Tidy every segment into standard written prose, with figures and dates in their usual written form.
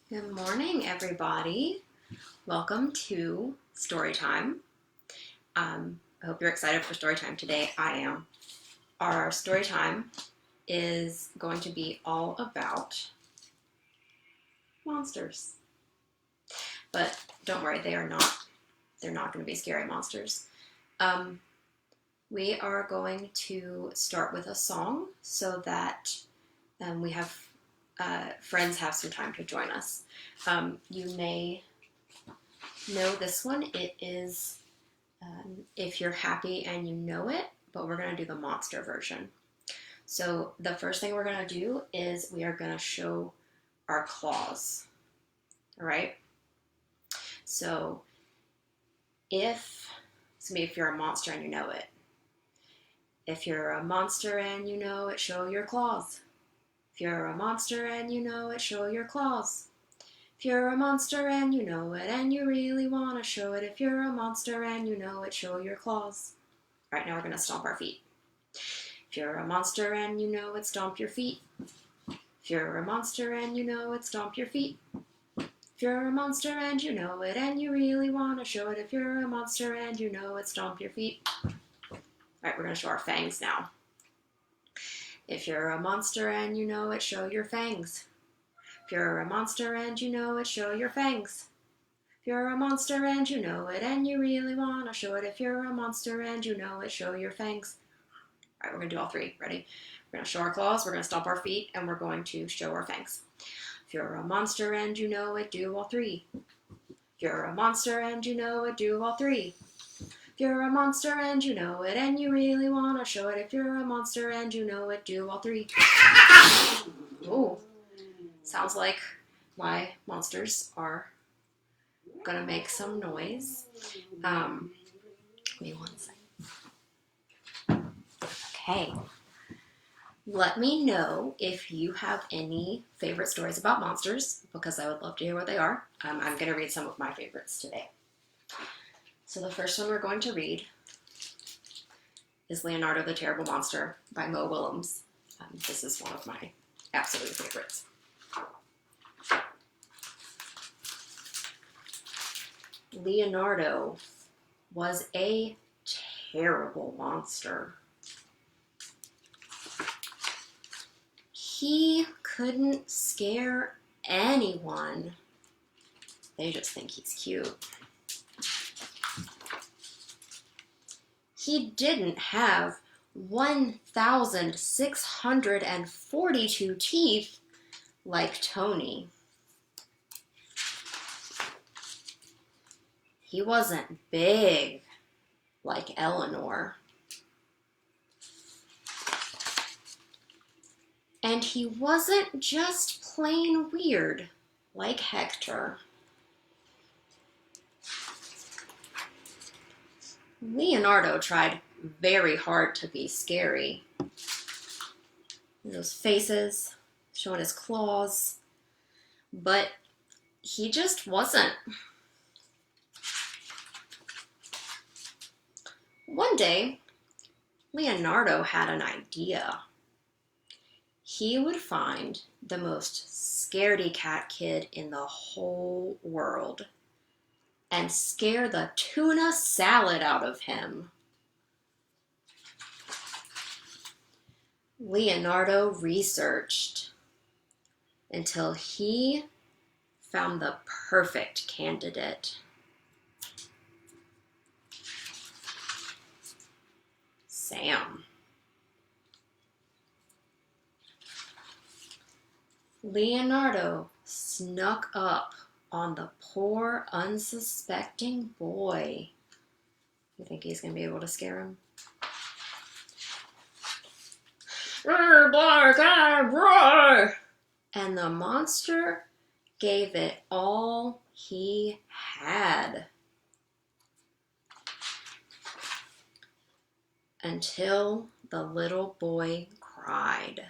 Good morning, everybody. Welcome to Storytime. I hope you're excited for Storytime today. I am. Our Storytime is going to be all about monsters. But don't worry, they're not going to be scary monsters. We are going to start with a song so that we have friends have some time to join us. You may know this one. It is If You're Happy and You Know It, but we're going to do the monster version. So the first thing we're going to do is we are going to show our claws. All right? So if you're a monster and you know it. If you're a monster and you know it, show your claws. If you're a monster and you know it, show your claws. If you're a monster and you know it and you really want to show it, if you're a monster and you know it, show your claws. All right, now we're going to stomp our feet. If you're a monster and you know it, stomp your feet. If you're a monster and you know it, stomp your feet. If you're a monster and you know it and you really want to show it, if you're a monster and you know it, stomp your feet. All right, we're going to show our fangs now. If you're a monster and you know it, show your fangs. If you're a monster and you know it, show your fangs. If you're a monster and you know it and you really want to show it, if you're a monster and you know it, show your fangs. All right, we're going to do all three. Ready? We're going to show our claws, we're going to stomp our feet, and we're going to show our fangs. If you're a monster and you know it, do all three. If you're a monster and you know it, do all three. If you're a monster and you know it and you really want to show it, if you're a monster and you know it, do all three. Ooh, sounds like my monsters are gonna make some noise. Give me one second. Okay. Let me know if you have any favorite stories about monsters, because I would love to hear what they are. I'm going to read some of my favorites today. So the first one we're going to read is Leonardo the Terrible Monster by Willems. This is one of my absolute favorites. Leonardo was a terrible monster. He couldn't scare anyone. They just think he's cute. He didn't have 1,642 teeth like Tony. He wasn't big like Eleanor. And he wasn't just plain weird like Hector. Leonardo tried very hard to be scary. Those faces, showing his claws, but he just wasn't. One day, Leonardo had an idea. He would find the most scaredy cat kid in the whole world and scare the tuna salad out of him. Leonardo researched until he found the perfect candidate. Sam. Leonardo snuck up on the poor, unsuspecting boy. You think he's going to be able to scare him? Black eye, roar! And the monster gave it all he had. Until the little boy cried.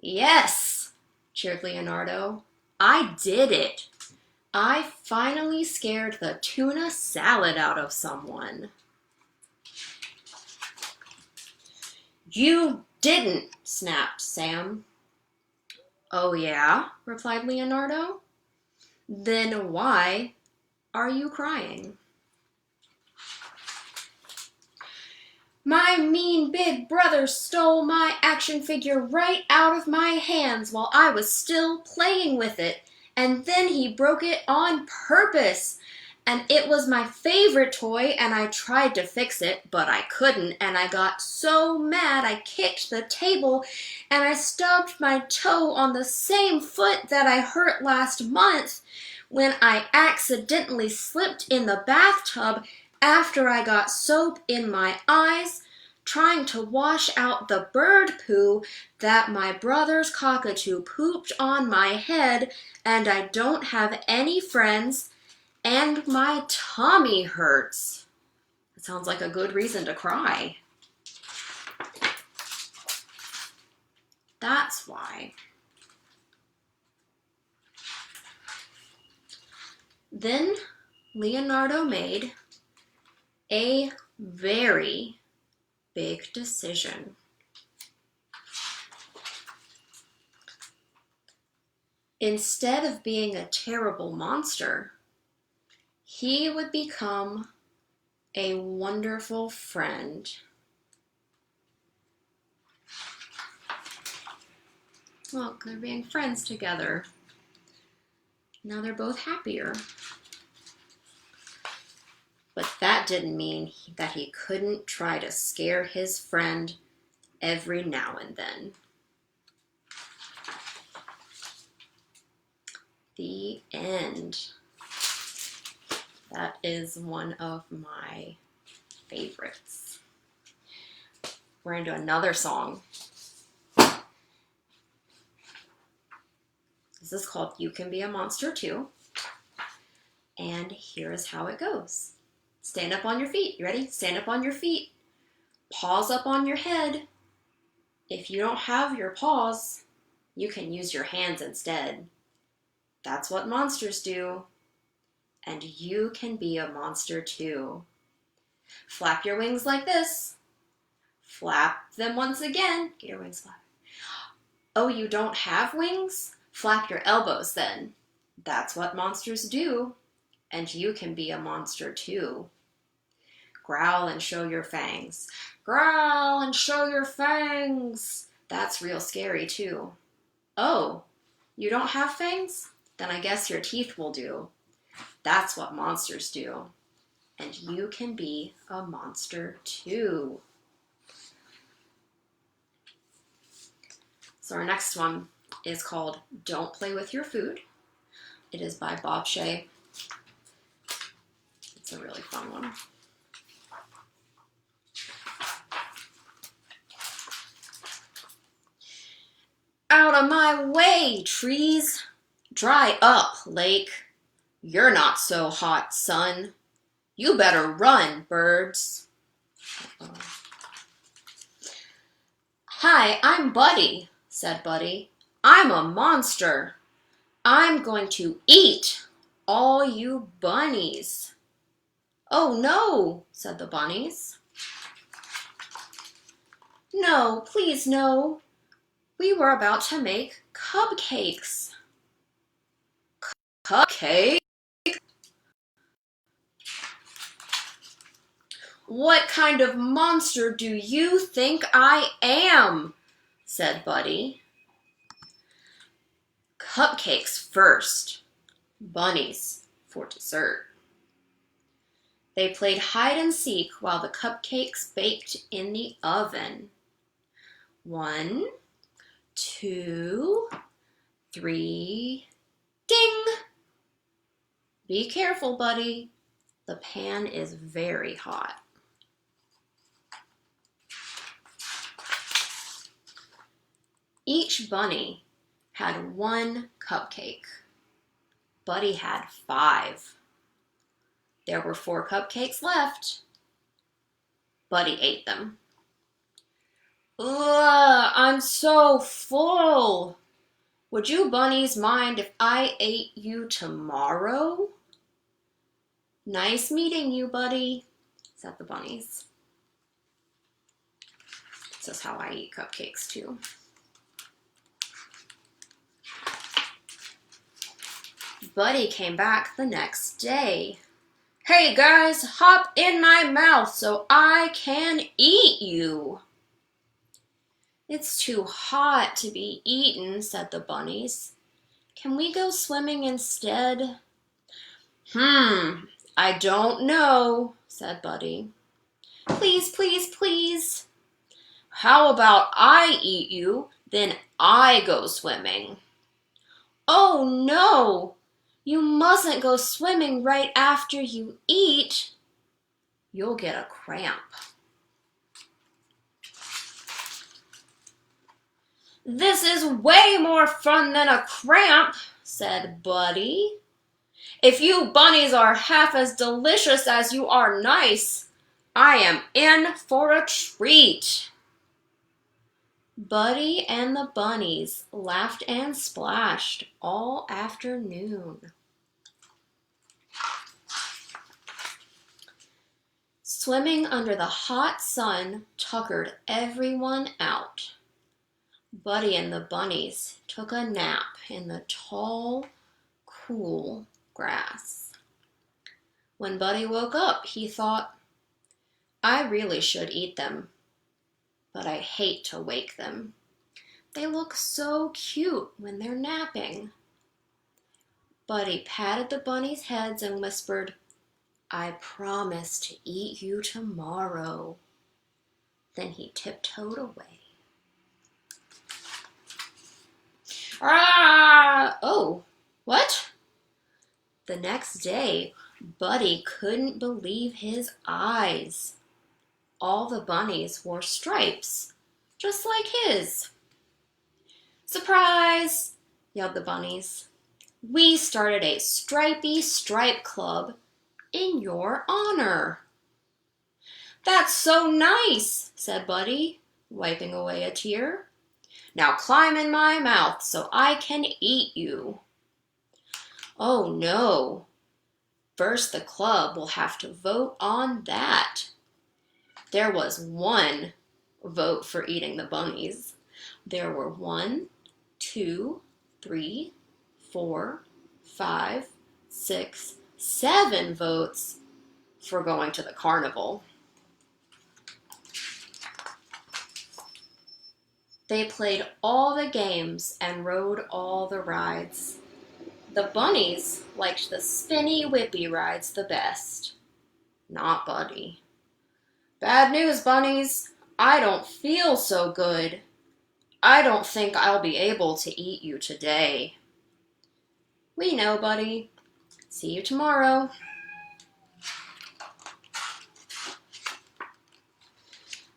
Yes, cheered Leonardo. I did it. I finally scared the tuna salad out of someone. You didn't, snapped Sam. "Oh yeah?" replied Leonardo. "Then why are you crying?" "My mean big brother stole my action figure right out of my hands while I was still playing with it, and then he broke it on purpose. And it was my favorite toy, and I tried to fix it, but I couldn't, and I got so mad I kicked the table, and I stubbed my toe on the same foot that I hurt last month when I accidentally slipped in the bathtub after I got soap in my eyes, trying to wash out the bird poo that my brother's cockatoo pooped on my head, and I don't have any friends, and my tummy hurts." It sounds like a good reason to cry. That's why. Then Leonardo made a very big decision. Instead of being a terrible monster, he would become a wonderful friend. Well, they're being friends together. Now they're both happier. But that didn't mean that he couldn't try to scare his friend every now and then. The end. That is one of my favorites. We're going to do another song. This is called You Can Be a Monster Too. And here is how it goes. Stand up on your feet. You ready? Stand up on your feet. Paws up on your head. If you don't have your paws, you can use your hands instead. That's what monsters do. And you can be a monster too. Flap your wings like this. Flap them once again. Get your wings flapped. Oh, you don't have wings? Flap your elbows then. That's what monsters do. And you can be a monster too. Growl and show your fangs. Growl and show your fangs. That's real scary too. Oh, you don't have fangs? Then I guess your teeth will do. That's what monsters do. And you can be a monster too. So our next one is called Don't Play With Your Food. It is by Shea. It's a really fun one. Out of my way, trees. Dry up, lake. You're not so hot, sun. You better run, birds. Uh-oh. Hi, I'm Buddy, said Buddy. I'm a monster. I'm going to eat all you bunnies. Oh no, said the bunnies. No, please no. We were about to make cupcakes. Cupcake? What kind of monster do you think I am? Said Buddy. Cupcakes first, bunnies for dessert. They played hide and seek while the cupcakes baked in the oven. 1, 2, 3, ding! Be careful, Buddy. The pan is very hot. Each bunny had 1 cupcake. Buddy had 5. There were 4 cupcakes left. Buddy ate them. Ugh, I'm so full. Would you bunnies mind if I ate you tomorrow? Nice meeting you, Buddy, said the bunnies. This is how I eat cupcakes too. Buddy came back the next day. "Hey guys, hop in my mouth so I can eat you." "It's too hot to be eaten," said the bunnies. "Can we go swimming instead?" I don't know," said Buddy. "Please, please, please." "How about I eat you, then I go swimming?" "Oh no! You mustn't go swimming right after you eat. You'll get a cramp." "This is way more fun than a cramp," said Buddy. "If you bunnies are half as delicious as you are nice, I am in for a treat." Buddy and the bunnies laughed and splashed all afternoon. Swimming under the hot sun tuckered everyone out. Buddy and the bunnies took a nap in the tall, cool grass. When Buddy woke up, he thought, "I really should eat them, but I hate to wake them. They look so cute when they're napping." Buddy patted the bunnies' heads and whispered, "I promise to eat you tomorrow." Then he tiptoed away. "Ah! Oh, what?" The next day, Buddy couldn't believe his eyes. All the bunnies wore stripes, just like his. "Surprise!" yelled the bunnies. "We started a stripy stripe club in your honor." "That's so nice," said Buddy, wiping away a tear. "Now climb in my mouth so I can eat you." "Oh no. First the club will have to vote on that." There was one vote for eating the bunnies. There were 1, 2, 3, 4, 5, 6, 7 votes for going to the carnival. They played all the games and rode all the rides. The bunnies liked the spinny whippy rides the best. Not Buddy. "Bad news, bunnies. I don't feel so good. I don't think I'll be able to eat you today." "We know, Buddy. See you tomorrow."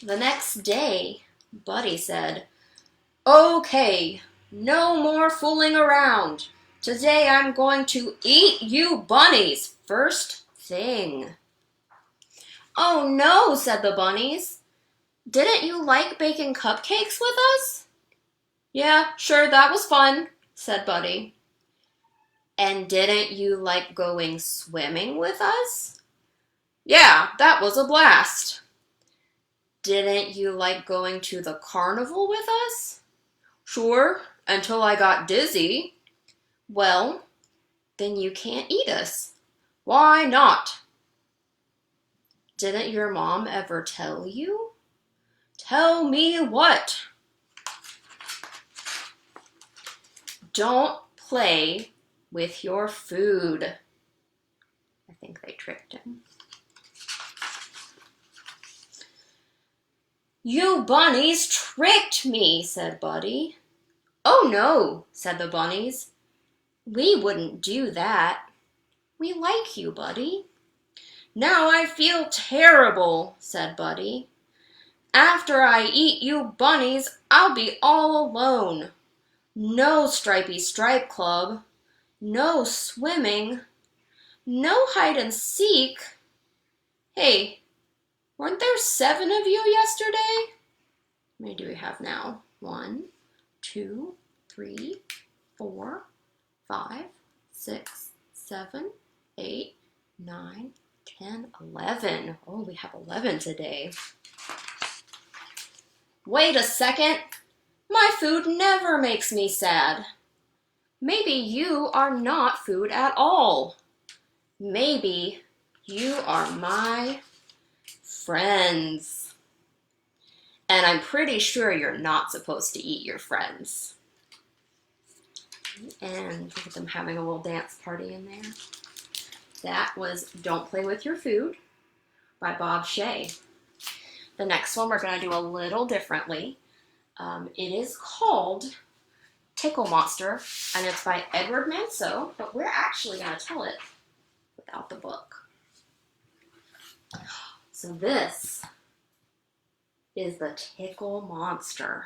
The next day, Buddy said, "Okay, no more fooling around. Today I'm going to eat you bunnies first thing." "Oh no," said the bunnies. "Didn't you like baking cupcakes with us?" "Yeah, sure, that was fun," said Buddy. "And didn't you like going swimming with us?" "Yeah, that was a blast." "Didn't you like going to the carnival with us?" "Sure, until I got dizzy." "Well, then you can't eat us." "Why not?" "Didn't your mom ever tell you?" "Tell me what?" "Don't play with your food." I think they tricked him. "You bunnies tricked me," said Buddy. "Oh no," said the bunnies. "We wouldn't do that. We like you, Buddy." "Now I feel terrible," said Buddy. "After I eat you bunnies, I'll be all alone. No stripy stripe club. No swimming. No hide and seek. Hey, weren't there 7 of you yesterday? How many do we have now? 1, 2, 3, 4, 5, 6, 7, 8, 9, 10, 11. Oh, we have 11 today. "Wait a second. My food never makes me sad. Maybe you are not food at all. Maybe you are my friends. And I'm pretty sure you're not supposed to eat your friends. And look at them having a little dance party in there. That was Don't Play With Your Food by Bob Shea. The next one we're going to do a little differently. It is called Tickle Monster, and it's by Edouard Manceau, but we're actually going to tell it without the book. So this is the Tickle Monster.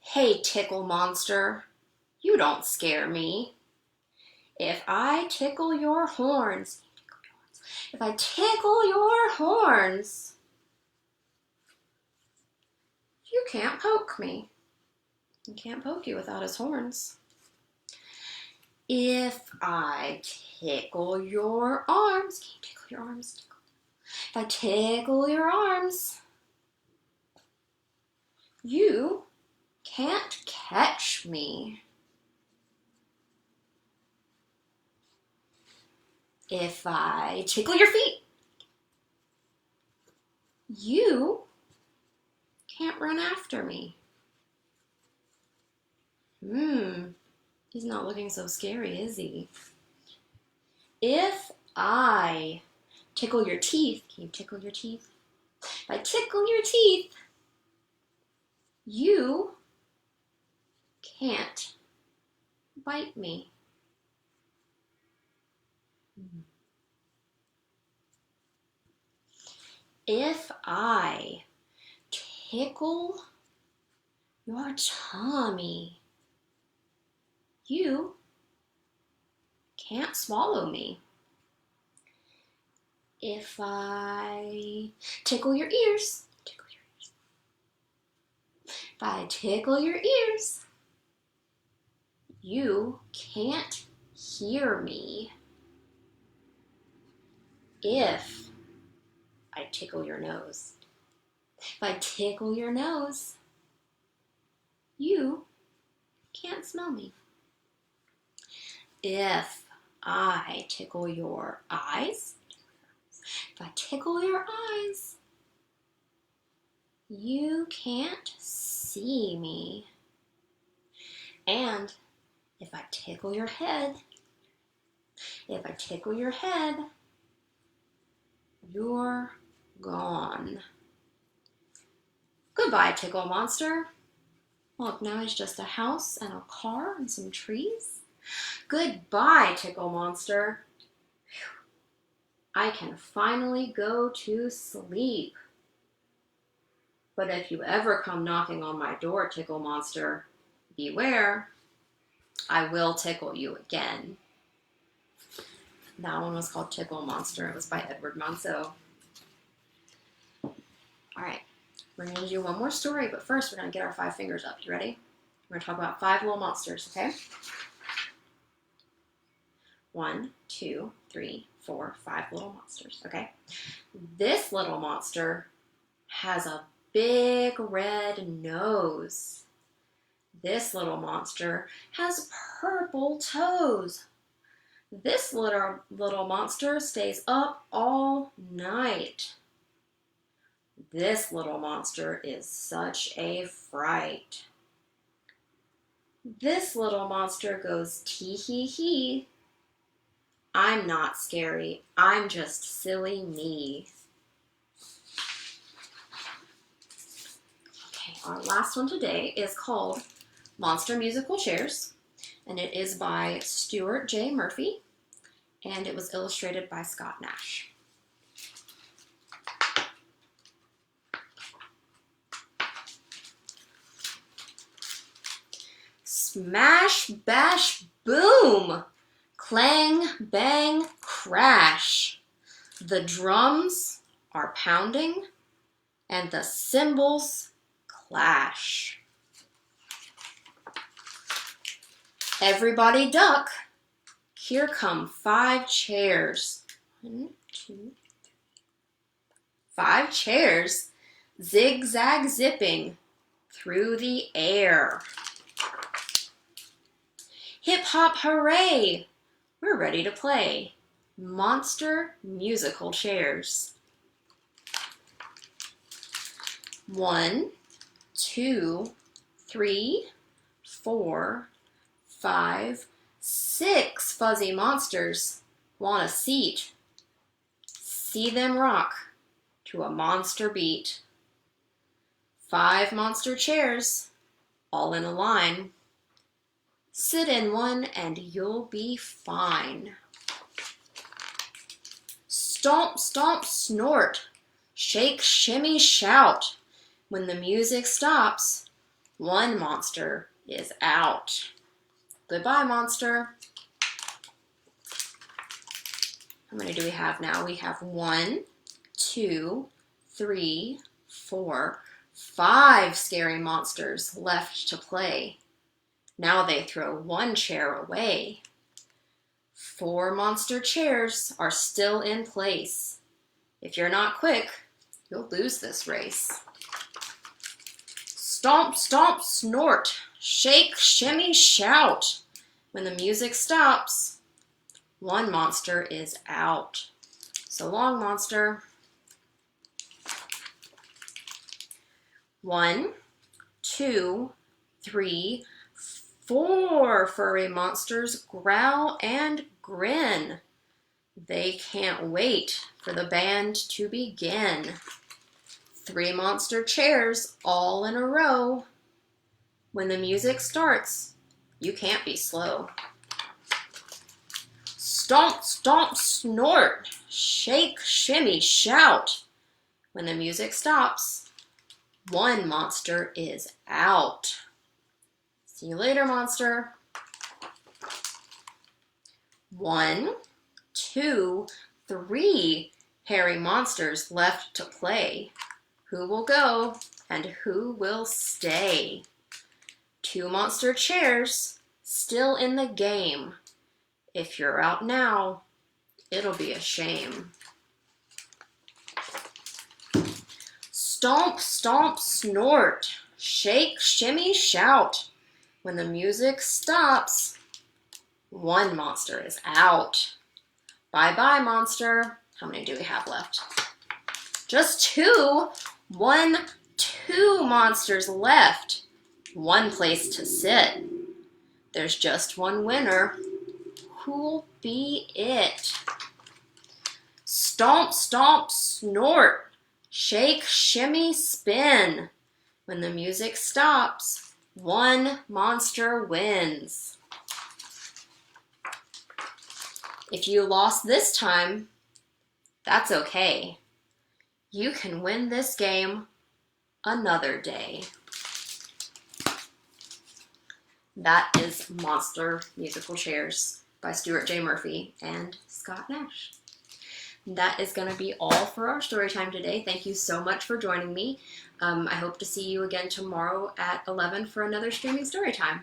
Hey, Tickle Monster, you don't scare me. If I tickle your horns, if I tickle your horns, you can't poke me. You can't poke you without his horns. If I tickle your arms, can you tickle your arms? If I tickle your arms, you can't catch me. If I tickle your feet, you can't run after me. He's not looking so scary, is he? If I tickle your teeth, can you tickle your teeth? If I tickle your teeth, you can't bite me. If I tickle your tummy, you can't swallow me. If I tickle your ears, if I tickle your ears, you can't hear me. If I tickle your nose, if I tickle your nose, you can't smell me. If I tickle your eyes, if I tickle your eyes, you can't see me. And if I tickle your head, if I tickle your head, you're gone. Goodbye, Tickle Monster. Look, now it's just a house and a car and some trees. Goodbye, Tickle Monster. Whew. I can finally go to sleep. But if you ever come knocking on my door, Tickle Monster, beware, I will tickle you again. That one was called Tickle Monster. It was by Edouard Manceau. Alright, we're going to do one more story, but first we're going to get our 5 fingers up. You ready? We're going to talk about 5 little monsters, okay? 1, 2, 3, 4, 5 little monsters, okay? This little monster has a big red nose. This little monster has purple toes. This little monster stays up all night. This little monster is such a fright. This little monster goes tee-hee-hee. I'm not scary, I'm just silly me. Okay, our last one today is called Monster Musical Chairs, and it is by Stuart J. Murphy, and it was illustrated by Scott Nash. Smash, bash, boom! Clang, bang, crash. The drums are pounding and the cymbals clash. Everybody duck. Here come 5 chairs. 1, 2, 3. 5 chairs zigzag zipping through the air. Hip hop hooray! We're ready to play Monster Musical Chairs. 1, 2, 3, 4, 5, 6 fuzzy monsters want a seat. See them rock to a monster beat. 5 monster chairs, all in a line. Sit in one and you'll be fine. Stomp, stomp, snort. Shake, shimmy, shout. When the music stops, one monster is out. Goodbye, monster. How many do we have now? We have 1, 2, 3, 4, 5 scary monsters left to play. Now they throw 1 chair away. 4 monster chairs are still in place. If you're not quick, you'll lose this race. Stomp, stomp, snort. Shake, shimmy, shout. When the music stops, 1 monster is out. So long, monster. 1, 2, 3, 4 furry monsters growl and grin. They can't wait for the band to begin. 3 monster chairs all in a row. When the music starts, you can't be slow. Stomp, stomp, snort. Shake, shimmy, shout. When the music stops, 1 monster is out. See you later, monster. 1, 2, 3 hairy monsters left to play. Who will go and who will stay? 2 monster chairs still in the game. If you're out now, it'll be a shame. Stomp, stomp, snort. Shake, shimmy, shout. When the music stops, 1 monster is out. Bye-bye, monster. How many do we have left? Just 2. 1, 2 monsters left. 1 place to sit. There's just 1 winner. Who'll be it? Stomp, stomp, snort. Shake, shimmy, spin. When the music stops, 1 monster wins. If you lost this time, that's okay. You can win this game another day. That is Monster Musical Chairs by Stuart J. Murphy and Scott Nash. That is going to be all for our story time today. Thank you so much for joining me. I hope to see you again tomorrow at 11 for another Streaming Storytime.